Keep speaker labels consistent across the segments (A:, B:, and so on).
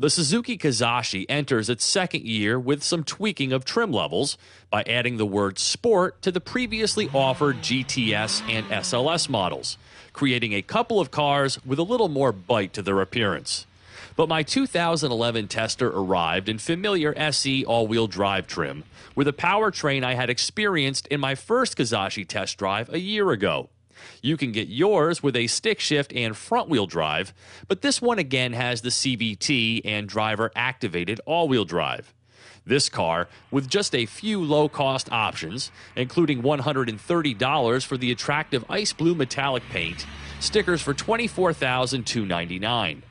A: The Suzuki Kizashi enters its second year with some tweaking of trim levels by adding the word Sport to the previously offered GTS and SLS models, creating a couple of cars with a little more bite to their appearance. But my 2011 tester arrived in familiar SE all-wheel drive trim with a powertrain I had experienced in my first Kizashi test drive a year ago. You can get yours with a stick shift and front-wheel drive, but this one again has the CVT and driver-activated all-wheel drive. This car, with just a few low-cost options, including $130 for the attractive ice blue metallic paint, stickers for $24,299.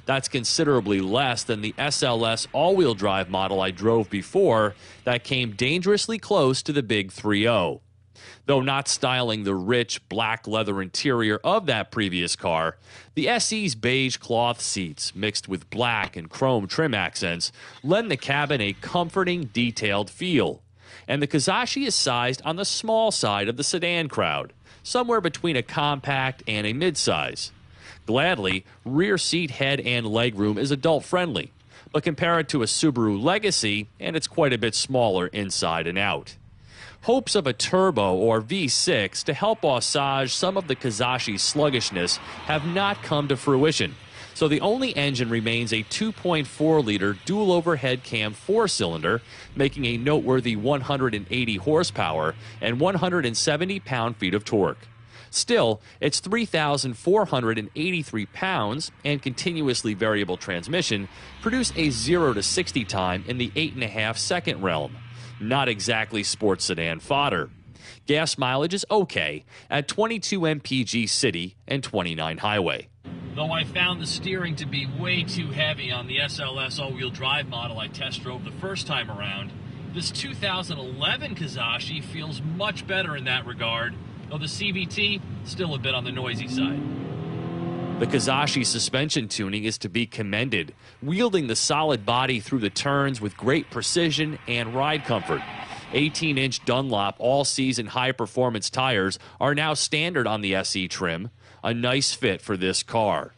A: That's considerably less than the SLS all-wheel drive model I drove before that came dangerously close to the big 3.0. Though not styling the rich black leather interior of that previous car, the SE's beige cloth seats mixed with black and chrome trim accents lend the cabin a comforting, detailed feel. And the Kizashi is sized on the small side of the sedan crowd, somewhere between a compact and a midsize. Gladly, rear seat head and legroom is adult-friendly, but compare it to a Subaru Legacy, and it's quite a bit smaller inside and out. Hopes of a turbo or V6 to help assuage some of the Kizashi's sluggishness have not come to fruition, so the only engine remains a 2.4-liter dual overhead cam 4-cylinder, making a noteworthy 180 horsepower and 170 pound-feet of torque. Still, its 3,483 pounds and continuously variable transmission produce a 0 to 60 time in the 8.5-second realm. Not exactly sports sedan fodder. Gas mileage is okay at 22 mpg city and 29 highway. Though I found the steering to be way too heavy on the SLS all-wheel drive model I test drove the first time around, this 2011 Kizashi feels much better in that regard, though the CVT still a bit on the noisy side. The Kizashi suspension tuning is to be commended, wielding the solid body through the turns with great precision and ride comfort. 18-inch Dunlop all-season high-performance tires are now standard on the SE trim, a nice fit for this car.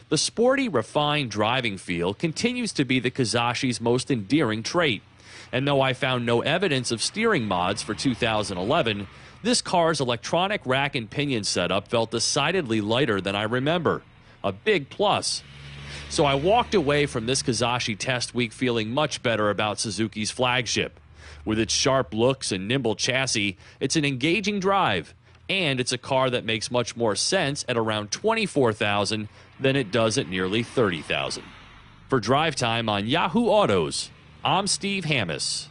A: The sporty, refined driving feel continues to be the Kizashi's most endearing trait, and though I found no evidence of steering mods for 2011, this car's electronic rack and pinion setup felt decidedly lighter than I remember. A big plus. So I walked away from this Kizashi test week feeling much better about Suzuki's flagship. With its sharp looks and nimble chassis, it's an engaging drive, and it's a car that makes much more sense at around $24,000 than it does at nearly $30,000. For Drive Time on Yahoo Autos, I'm Steve Hammis.